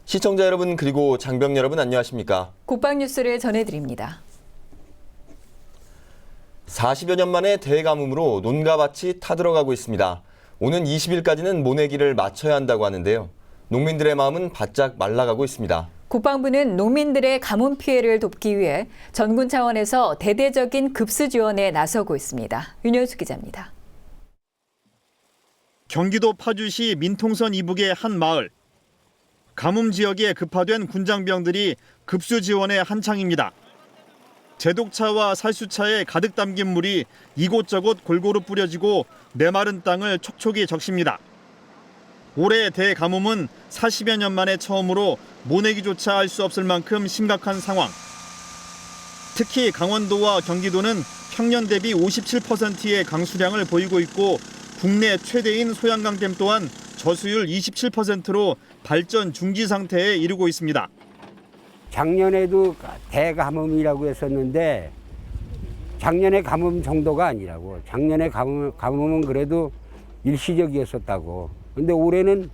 시청자 여러분 그리고 장병 여러분 안녕하십니까? 국방뉴스를 전해드립니다. 40여 년 만에 대가뭄으로 논과 밭이 타들어가고 있습니다. 오는 20일까지는 모내기를 마쳐야 한다고 하는데요. 농민들의 마음은 바짝 말라가고 있습니다. 국방부는 농민들의 가뭄 피해를 돕기 위해 전군 차원에서 대대적인 급수 지원에 나서고 있습니다. 윤현수 기자입니다. 경기도 파주시 민통선 이북의 한 마을. 가뭄 지역에 급파된 군장병들이 급수 지원에 한창입니다. 제독차와 살수차에 가득 담긴 물이 이곳저곳 골고루 뿌려지고 메마른 땅을 촉촉이 적십니다. 올해 대가뭄은 40여 년 만에 처음으로 모내기조차 할 수 없을 만큼 심각한 상황. 특히 강원도와 경기도는 평년 대비 57%의 강수량을 보이고 있고 국내 최대인 소양강댐 또한 저수율 27%로 발전 중지 상태에 이르고 있습니다. 작년에도 대가뭄이라고 했었는데 작년의 가뭄 정도가 아니라고. 작년의 가뭄은 그래도 일시적이었었다고. 근데 올해는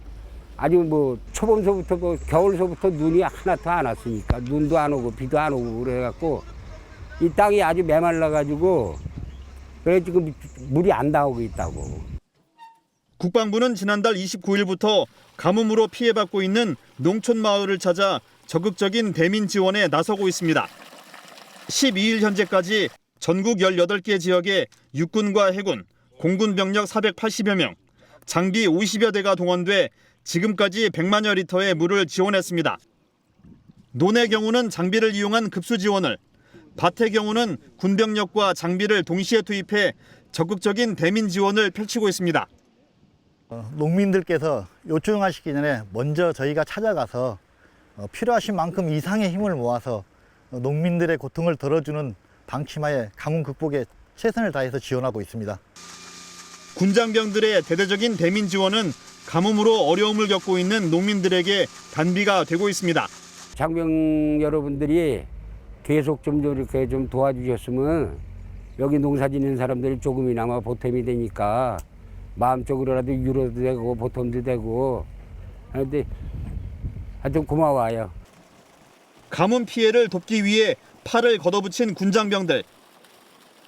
아주 초봄서부터 겨울서부터 눈이 하나도 안 왔으니까 눈도 안 오고 비도 안 오고 그래갖고 이 땅이 아주 메말라가지고 그래 지금 물이 안 나오고 있다고. 국방부는 지난달 29일부터 가뭄으로 피해받고 있는 농촌 마을을 찾아 적극적인 대민 지원에 나서고 있습니다. 12일 현재까지 전국 18개 지역에 육군과 해군, 공군 병력 480여 명, 장비 50여 대가 동원돼 지금까지 100만여 리터의 물을 지원했습니다. 논의 경우는 장비를 이용한 급수 지원을, 밭의 경우는 군병력과 장비를 동시에 투입해 적극적인 대민 지원을 펼치고 있습니다. 농민들께서 요청하시기 전에 먼저 저희가 찾아가서 필요하신 만큼 이상의 힘을 모아서 농민들의 고통을 덜어주는 방침하에 가뭄 극복에 최선을 다해서 지원하고 있습니다. 군장병들의 대대적인 대민 지원은 가뭄으로 어려움을 겪고 있는 농민들에게 단비가 되고 있습니다. 장병 여러분들이 계속 좀 이렇게 좀 도와주셨으면 여기 농사 짓는 사람들이 조금이나마 보탬이 되니까 마음적으로라도 위로도 되고 보탬도 되고 하는데 하여튼 고마워요. 가뭄 피해를 돕기 위해 팔을 걷어붙인 군장병들.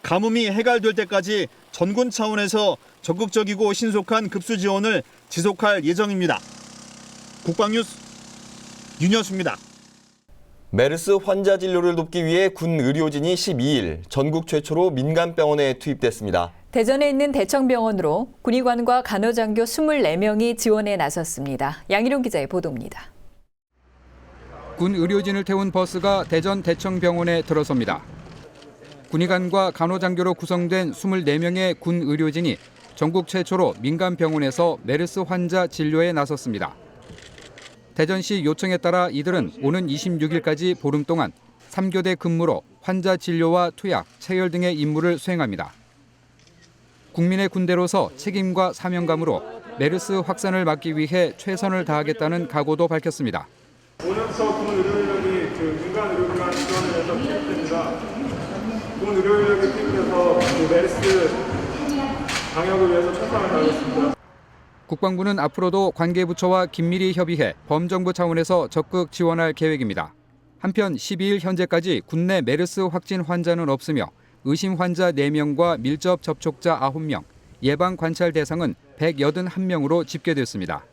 가뭄이 해결될 때까지 전군 차원에서 적극적이고 신속한 급수 지원을 지속할 예정입니다. 국방뉴스 윤여수입니다. 메르스 환자 진료를 돕기 위해 군 의료진이 12일 전국 최초로 민간병원에 투입됐습니다. 대전에 있는 대청병원으로 군의관과 간호장교 24명이 지원에 나섰습니다. 양희룡 기자의 보도입니다. 군 의료진을 태운 버스가 대전 대청병원에 들어섭니다. 군의관과 간호장교로 구성된 24명의 군 의료진이 전국 최초로 민간병원에서 메르스 환자 진료에 나섰습니다. 대전시 요청에 따라 이들은 오는 26일까지 보름 동안 3교대 근무로 환자 진료와 투약, 체열 등의 임무를 수행합니다. 국민의 군대로서 책임과 사명감으로 메르스 확산을 막기 위해 최선을 다하겠다는 각오도 밝혔습니다. 오늘부터 군 의료인력이 민간 의료기관 지원을 해서 투입됩니다. 군 의료인력이 투입돼서 메르스 방역을 위해서 최선을 다하겠습니다. 국방부는 앞으로도 관계부처와 긴밀히 협의해 범정부 차원에서 적극 지원할 계획입니다. 한편 12일 현재까지 국내 메르스 확진 환자는 없으며 의심 환자 4명과 밀접 접촉자 9명, 예방 관찰 대상은 181명으로 집계됐습니다.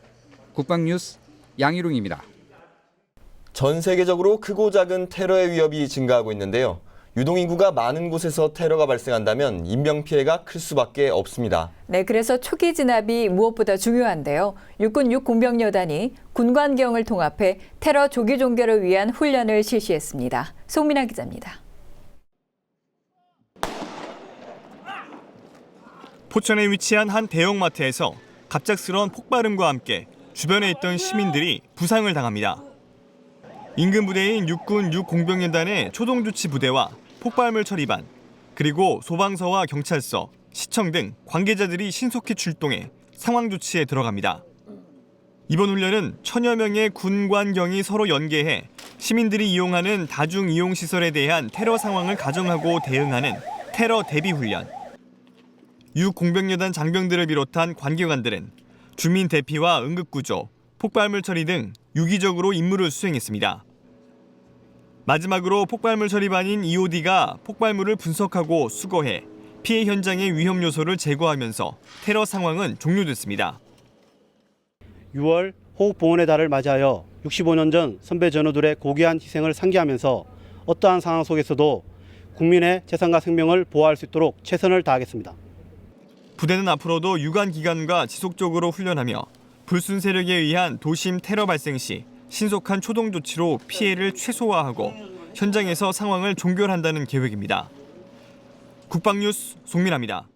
국방뉴스 양희룡입니다. 전 세계적으로 크고 작은 테러의 위협이 증가하고 있는데요. 유동인구가 많은 곳에서 테러가 발생한다면 인명피해가 클 수밖에 없습니다. 네, 그래서 초기 진압이 무엇보다 중요한데요. 육군 6공병여단이 군관경을 통합해 테러 조기 종결을 위한 훈련을 실시했습니다. 송민아 기자입니다. 포천에 위치한 한 대형마트에서 갑작스러운 폭발음과 함께 주변에 있던 시민들이 부상을 당합니다. 인근 부대인 육군 6공병연단의 초동조치 부대와 폭발물 처리반, 그리고 소방서와 경찰서, 시청 등 관계자들이 신속히 출동해 상황 조치에 들어갑니다. 이번 훈련은 1000여 명의 군관경이 서로 연계해 시민들이 이용하는 다중이용시설에 대한 테러 상황을 가정하고 대응하는 테러 대비 훈련. 육공병여단 장병들을 비롯한 관계관들은 주민 대피와 응급구조, 폭발물 처리 등 유기적으로 임무를 수행했습니다. 마지막으로 폭발물 처리반인 EOD가 폭발물을 분석하고 수거해 피해 현장의 위험 요소를 제거하면서 테러 상황은 종료됐습니다. 6월 호국봉헌의 달을 맞이하여 65년 전 선배 전우들의 고귀한 희생을 상기하면서 어떠한 상황 속에서도 국민의 재산과 생명을 보호할 수 있도록 최선을 다하겠습니다. 부대는 앞으로도 유관 기관과 지속적으로 훈련하며 불순 세력에 의한 도심 테러 발생 시 신속한 초동 조치로 피해를 최소화하고 현장에서 상황을 종결한다는 계획입니다. 국방뉴스 송민아입니다.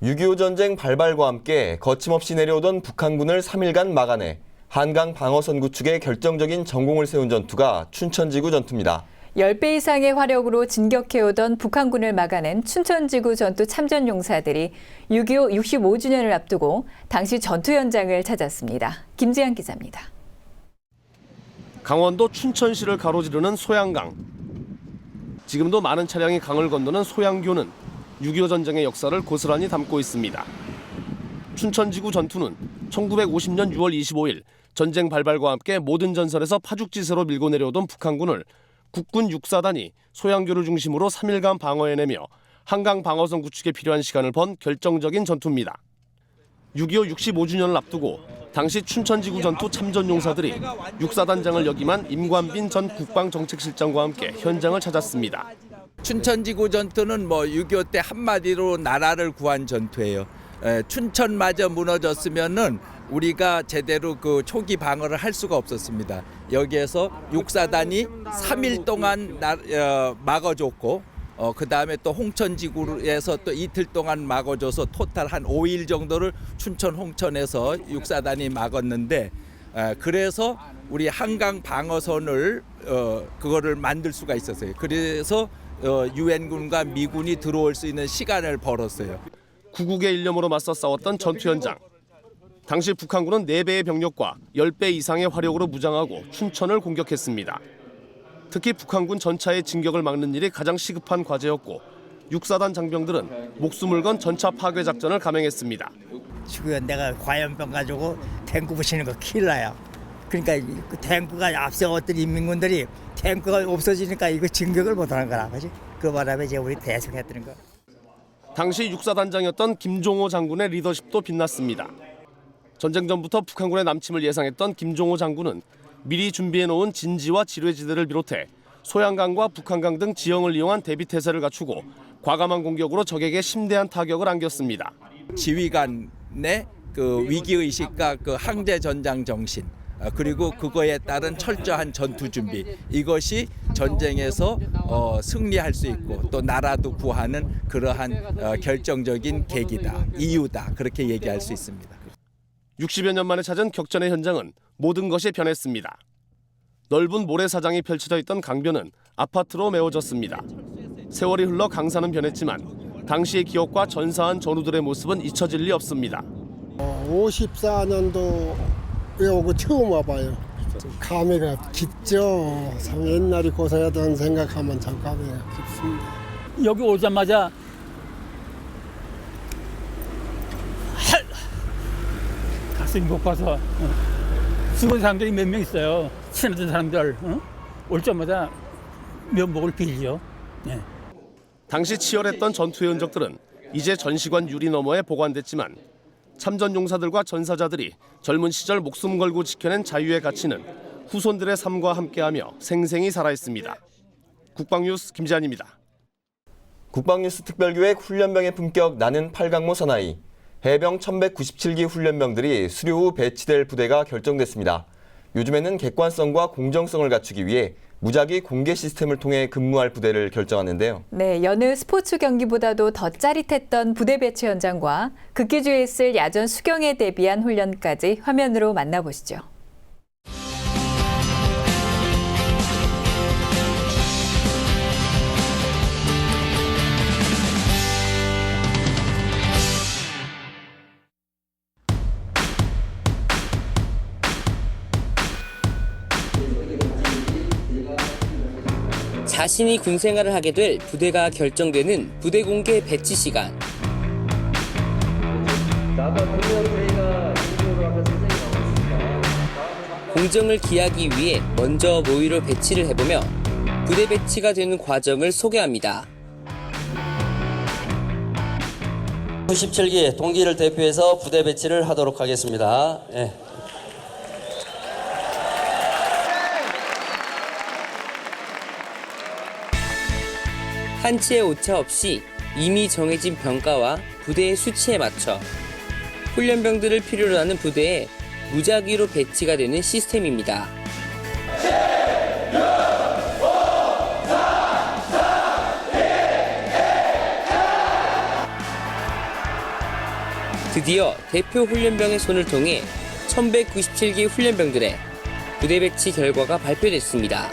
6.25 전쟁 발발과 함께 거침없이 내려오던 북한군을 3일간 막아내 한강 방어선 구축에 결정적인 전공을 세운 전투가 춘천지구 전투입니다. 10배 이상의 화력으로 진격해오던 북한군을 막아낸 춘천지구 전투 참전용사들이 6.25 65주년을 앞두고 당시 전투 현장을 찾았습니다. 김지한 기자입니다. 강원도 춘천시를 가로지르는 소양강. 지금도 많은 차량이 강을 건너는 소양교는 6.25 전쟁의 역사를 고스란히 담고 있습니다. 춘천지구 전투는 1950년 6월 25일 전쟁 발발과 함께 모든 전선에서 파죽지세로 밀고 내려오던 북한군을 국군 육사단이 소양교를 중심으로 3일간 방어해내며 한강 방어선 구축에 필요한 시간을 번 결정적인 전투입니다. 6.25 65주년을 앞두고 당시 춘천지구 전투 참전용사들이 육사단장을 역임한 임관빈 전 국방정책실장과 함께 현장을 찾았습니다. 춘천지구 전투는 6.25 때 한마디로 나라를 구한 전투예요. 춘천마저 무너졌으면은 우리가 제대로 그 초기 방어를 할 수가 없었습니다. 여기에서 육사단이 3일 동안 막아줬고, 그 다음에 또 홍천지구에서 또 이틀 동안 막아줘서 토탈 한 5일 정도를 춘천 홍천에서 육사단이 막았는데, 그래서 우리 한강 방어선을 그거를 만들 수가 있었어요. 그래서 유엔군과 미군이 들어올 수 있는 시간을 벌었어요. 구국의 일념으로 맞서 싸웠던 전투 현장. 당시 북한군은 4배의 병력과 10배 이상의 화력으로 무장하고 춘천을 공격했습니다. 특히 북한군 전차의 진격을 막는 일이 가장 시급한 과제였고 육사단 장병들은 목숨을 건 전차 파괴 작전을 감행했습니다. 지금 내가 과연병 가지고 탱크 부시는 거 큰일 나요. 그러니까 그 탱크가 앞세웠던 인민군들이 탱크가 없어지니까 이거 진격을 못하는 거라, 그지? 그 바람에 이제 우리 대승했다는 거. 당시 육사단장이었던 김종호 장군의 리더십도 빛났습니다. 전쟁 전부터 북한군의 남침을 예상했던 김종호 장군은 미리 준비해놓은 진지와 지뢰지대를 비롯해 소양강과 북한강 등 지형을 이용한 대비태세를 갖추고 과감한 공격으로 적에게 심대한 타격을 안겼습니다. 지휘관의 그 위기의식과 그 항제전장 정신, 그리고 그거에 따른 철저한 전투 준비, 이것이 전쟁에서 승리할 수 있고 또 나라도 구하는 그러한 결정적인 계기다, 이유다, 그렇게 얘기할 수 있습니다. 60여 년 만에 찾은 격전의 현장은 모든 것이 변했습니다. 넓은 모래사장이 펼쳐져 있던 강변은 아파트로 메워졌습니다. 세월이 흘러 강산은 변했지만 당시의 기억과 전사한 전우들의 모습은 잊혀질 리 없습니다. 54년도에 오고 처음 와봐요. 감회가 깊죠. 참 옛날에 고생하던 생각하면 참 감회가 깊습니다. 여기 오자마자 가슴이 고파서 죽은 사람들이 몇 명 있어요. 친하던 사람들 올 때마다 면목을 빌죠. 네. 당시 치열했던 전투의 흔적들은 이제 전시관 유리 너머에 보관됐지만 참전용사들과 전사자들이 젊은 시절 목숨 걸고 지켜낸 자유의 가치는 후손들의 삶과 함께하며 생생히 살아있습니다. 국방뉴스 김지한입니다. 국방뉴스 특별기획 훈련병의 품격 나는 팔강모 사나이. 해병 1197기 훈련병들이 수료 후 배치될 부대가 결정됐습니다. 요즘에는 객관성과 공정성을 갖추기 위해 무작위 공개 시스템을 통해 근무할 부대를 결정하는데요. 네, 여느 스포츠 경기보다도 더 짜릿했던 부대 배치 현장과 극기주에 있을 야전 수경에 대비한 훈련까지 화면으로 만나보시죠. 자신이 군 생활을 하게 될 부대가 결정되는 부대 공개 배치 시간. 공정을 기하기 위해 먼저 모의로 배치를 해보며 부대 배치가 되는 과정을 소개합니다. 97기 동기를 대표해서 부대 배치를 하도록 하겠습니다. 예. 한치의 오차 없이 이미 정해진 병가와 부대의 수치에 맞춰 훈련병들을 필요로 하는 부대에 무작위로 배치가 되는 시스템입니다. 드디어 대표 훈련병의 손을 통해 1197기 훈련병들의 부대 배치 결과가 발표됐습니다.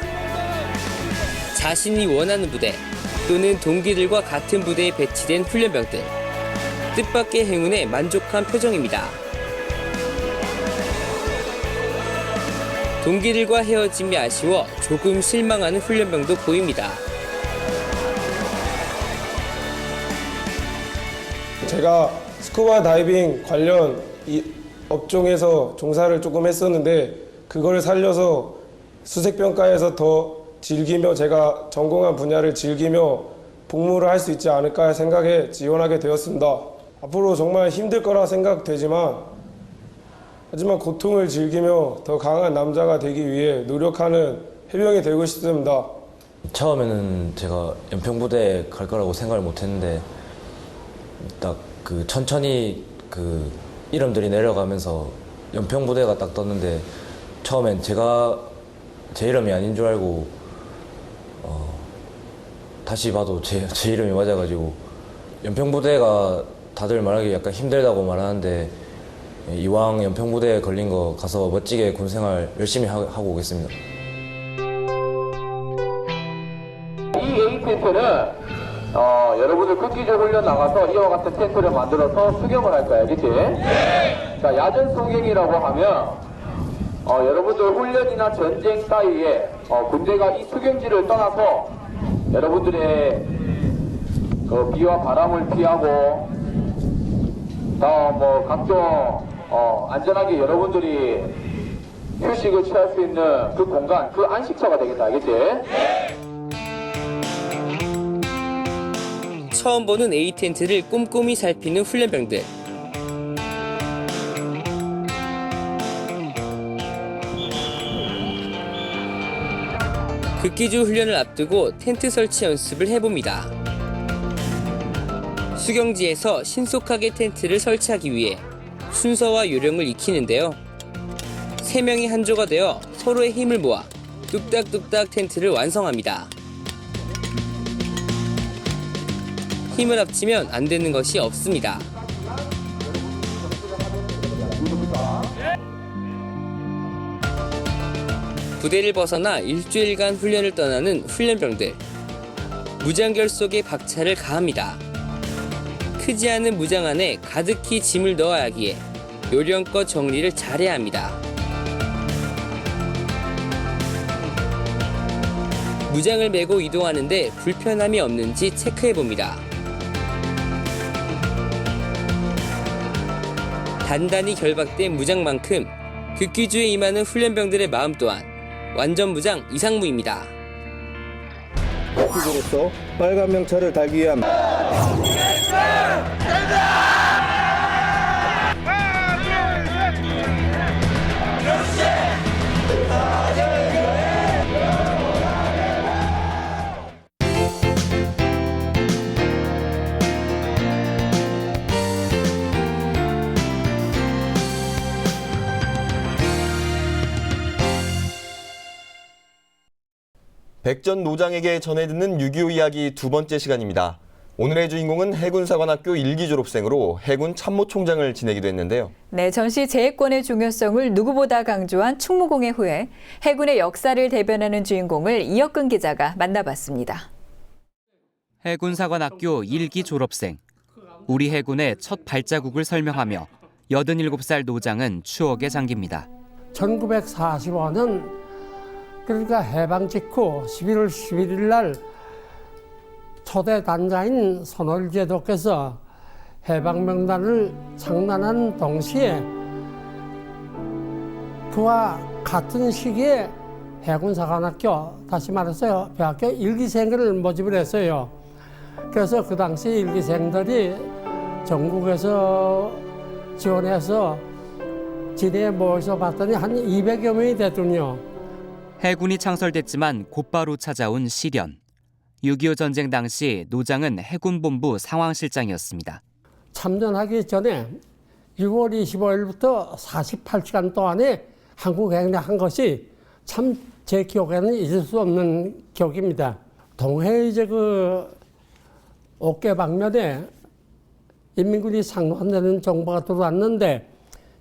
자신이 원하는 부대 또는 동기들과 같은 부대에 배치된 훈련병들. 뜻밖의 행운에 만족한 표정입니다. 동기들과 헤어짐이 아쉬워 조금 실망하는 훈련병도 보입니다. 제가 스쿠버 다이빙 관련 업종에서 종사를 조금 했었는데 그걸 살려서 수색병과에서 더 즐기며 제가 전공한 분야를 즐기며 복무를 할 수 있지 않을까 생각해 지원하게 되었습니다. 앞으로 정말 힘들 거라 생각되지만 하지만 고통을 즐기며 더 강한 남자가 되기 위해 노력하는 해병이 되고 싶습니다. 처음에는 제가 연평부대에 갈 거라고 생각을 못했는데 딱 그 천천히 그 이름들이 내려가면서 연평부대가 딱 떴는데 처음엔 제가 제 이름이 아닌 줄 알고 다시 봐도 제 이름이 맞아가지고 연평부대가 다들 말하기 약간 힘들다고 말하는데 이왕 연평부대에 걸린 거 가서 멋지게 군생활 열심히 하고 오겠습니다. 이 A 텐트는 여러분들 극기조 훈련 나가서 이와 같은 텐트를 만들어서 수경을 할 거야, 그치? 자, 야전 소경이라고 하면 여러분들 훈련이나 전쟁 따위에 군대가 이 수경지를 떠나서 여러분들의 그 비와 바람을 피하고 뭐 각종 안전하게 여러분들이 휴식을 취할 수 있는 그 공간, 그 안식처가 되겠다, 알겠지? 처음 보는 A 텐트를 꼼꼼히 살피는 훈련병들. 극기주 훈련을 앞두고 텐트 설치 연습을 해봅니다. 수경지에서 신속하게 텐트를 설치하기 위해 순서와 요령을 익히는데요. 3명이 한 조가 되어 서로의 힘을 모아 뚝딱뚝딱 텐트를 완성합니다. 힘을 합치면 안 되는 것이 없습니다. 부대를 벗어나 일주일간 훈련을 떠나는 훈련병들. 무장결 속에 박차를 가합니다. 크지 않은 무장 안에 가득히 짐을 넣어야 하기에 요령껏 정리를 잘해야 합니다. 무장을 메고 이동하는데 불편함이 없는지 체크해봅니다. 단단히 결박된 무장만큼 극기주에 임하는 훈련병들의 마음 또한 완전 무장 이상무입니다. 기조로서 빨간 명찰을 달기 위한 백전 노장에게 전해듣는 6.25 이야기 두 번째 시간입니다. 오늘의 주인공은 해군사관학교 1기 졸업생으로 해군 참모총장을 지내기도 했는데요. 네, 전시 재해권의 중요성을 누구보다 강조한 충무공해 후에 해군의 역사를 대변하는 주인공을 이혁근 기자가 만나봤습니다. 해군사관학교 1기 졸업생. 우리 해군의 첫 발자국을 설명하며 87살 노장은 추억에 잠깁니다. 1945년 그러니까 해방 직후 11월 11일 날 초대 단장인 손원일 제독께서 해방명단을 창단한 동시에 그와 같은 시기에 해군사관학교, 다시 말해서 배학교 일기생을 모집을 했어요. 그래서 그 당시 일기생들이 전국에서 지원해서 진해에 모여서 봤더니 한 200여 명이 됐더군요. 해군이 창설됐지만 곧바로 찾아온 시련. 6.25 전쟁 당시 노장은 해군본부 상황실장이었습니다. 참전하기 전에 6월 25일부터 48시간 동안에 한국 행군한 것이 참 제 기억에는 잊을 수 없는 기억입니다. 동해 이제 그 어깨 방면에 인민군이 상륙한다는 정보가 들어왔는데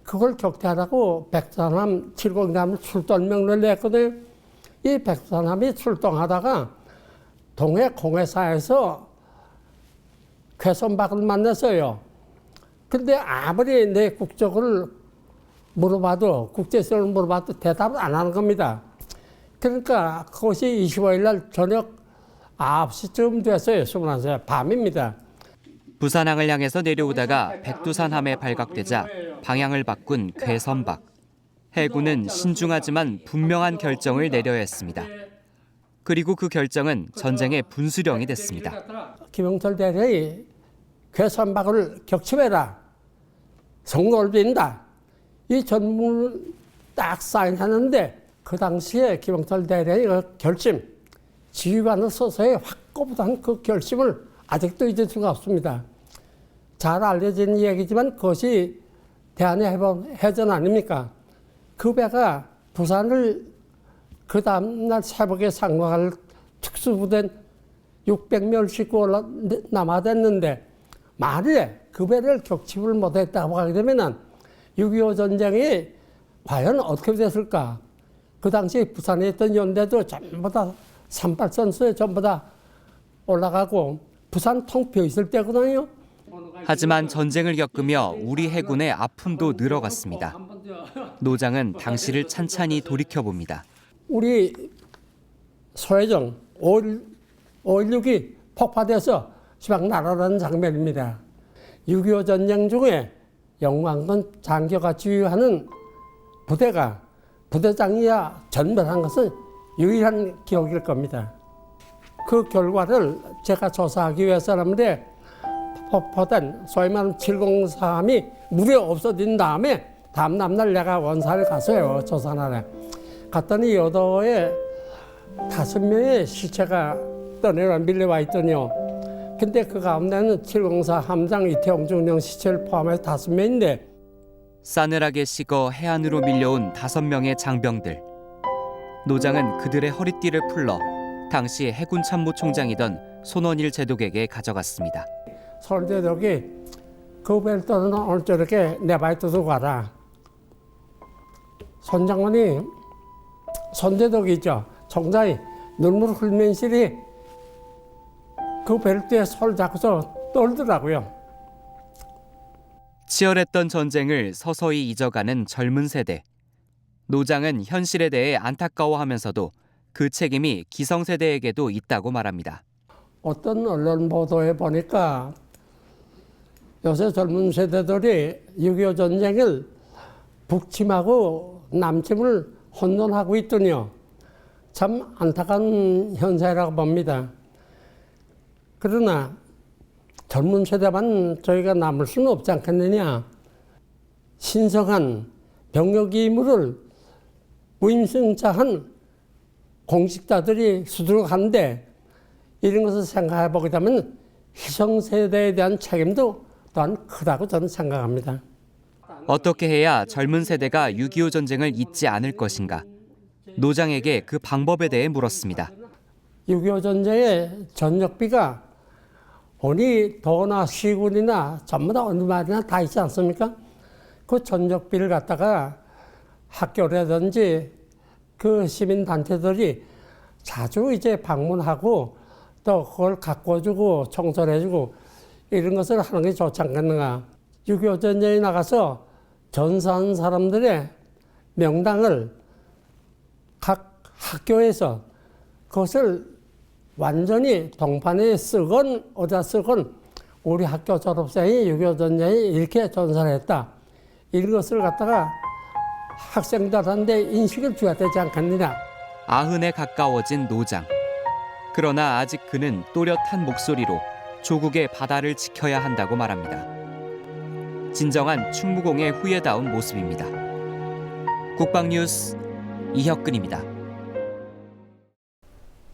그걸 격퇴하라고 백두산함 702함을 출동 명령을 냈거든요. 이 백두산함이 출동하다가 동해 공해사에서 괴선박을 만났어요. 근데 아무리 내 국적을 물어봐도 국제성을 물어봐도 대답을 안 하는 겁니다. 그러니까 그것이 25일 날 저녁 9시쯤 됐어요. 21살 밤입니다. 부산항을 향해서 내려오다가 백두산함에 발각되자 방향을 바꾼 괴선박. 해군은 신중하지만 분명한 결정을 내려야 했습니다. 그리고 그 결정은 전쟁의 분수령이 됐습니다. 김영철 대령이 괴선박을 격침해라. 성노를 빈다. 이 전문을 딱 사인하는데 그 당시에 김영철 대령의 그 결심, 지휘관을 서서히 확고부단 그 결심을 아직도 잊을 수가 없습니다. 잘 알려진 얘기지만 그것이 대한의 해전 아닙니까? 그 배가 부산을 그 다음날 새벽에 상륙할 특수부대 600명 싣고 남하됐는데 만일에 그 배를 격침을 못했다고 하게 되면 6.25 전쟁이 과연 어떻게 됐을까? 그 당시 부산에 있던 연대도 전부 다 산발선수에 전부 다 올라가고 부산 통 비어 있을 때거든요. 하지만 전쟁을 겪으며 우리 해군의 아픔도 늘어갔습니다. 노장은 당시를 찬찬히 돌이켜봅니다. 우리 소해정 5.16이 폭파돼서 시방 날아가는 장면입니다. 6.25 전쟁 중에 영광군 장교가 지휘하는 부대가 부대장이야 전멸한 것은 유일한 기억일 겁니다. 그 결과를 제가 조사하기 위해서라는데 폭파된 소위 말하는 704함이 무려 없어진 다음에 다음날 내가 원산에 갔어요. 조사하러. 갔더니 여도에 5명의 시체가 떠내려 밀려와 있더니요. 근데 그 가운데는 704 함장 이태용 중령 시체를 포함해서 5명인데 싸늘하게 식어 해안으로 밀려온 5명의 장병들. 노장은 그들의 허리띠를 풀러 당시 해군 참모총장이던 손원일 제독에게 가져갔습니다. 손원일 제독이 그 배를 떠는 오늘 저렇게 내 발에 두고 가라. 손 장관이 손제독이죠. 총장이 눈물 흘면실이 그 벨트에 손을 잡고서 떨더라고요. 치열했던 전쟁을 서서히 잊어가는 젊은 세대. 노장은 현실에 대해 안타까워하면서도 그 책임이 기성세대에게도 있다고 말합니다. 어떤 언론 보도에 보니까 요새 젊은 세대들이 6.25 전쟁을 북침하고 남침을 혼돈하고 있더니요. 참 안타까운 현상이라고 봅니다. 그러나 젊은 세대만 저희가 남을 수는 없지 않겠느냐. 신성한 병역 의무를 무임승차한 공직자들이 수두룩한데 이런 것을 생각해 보게 되면 희성세대에 대한 책임도 또한 크다고 저는 생각합니다. 어떻게 해야 젊은 세대가 6.25 전쟁을 잊지 않을 것인가? 노장에게 그 방법에 대해 물었습니다. 6.25 전쟁의 전역비가 어느 도나 시군이나 전부 다 어느 말이나 다 있지 않습니까? 그 전역비를 갖다가 학교라든지 그 시민단체들이 자주 이제 방문하고 또 그걸 가꿔주고 청소해주고 이런 것을 하는 게 좋지 않겠는가. 6.25 전쟁에 나가서 전사한 사람들의 명당을 각 학교에서 그것을 완전히 동판에 쓰건 어디다 쓰건 우리 학교 졸업생이 6.25 전쟁에 이렇게 전사를 했다. 이것을 갖다가 학생들한테 인식을 줘야 되지 않겠느냐. 90에 가까워진 노장. 그러나 아직 그는 또렷한 목소리로 조국의 바다를 지켜야 한다고 말합니다. 진정한 충무공의 후예다운 모습입니다. 국방뉴스 이혁근입니다.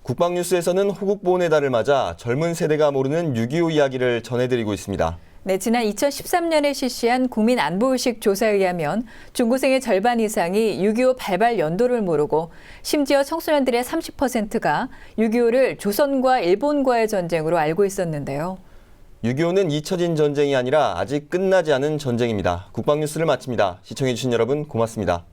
국방뉴스에서는 호국보훈의 달을 맞아 젊은 세대가 모르는 6.25 이야기를 전해드리고 있습니다. 네, 지난 2013년에 실시한 국민안보의식 조사에 의하면 중고생의 절반 이상이 6.25 발발 연도를 모르고 심지어 청소년들의 30%가 6.25를 조선과 일본과의 전쟁으로 알고 있었는데요. 6.25는 잊혀진 전쟁이 아니라 아직 끝나지 않은 전쟁입니다. 국방뉴스를 마칩니다. 시청해주신 여러분 고맙습니다.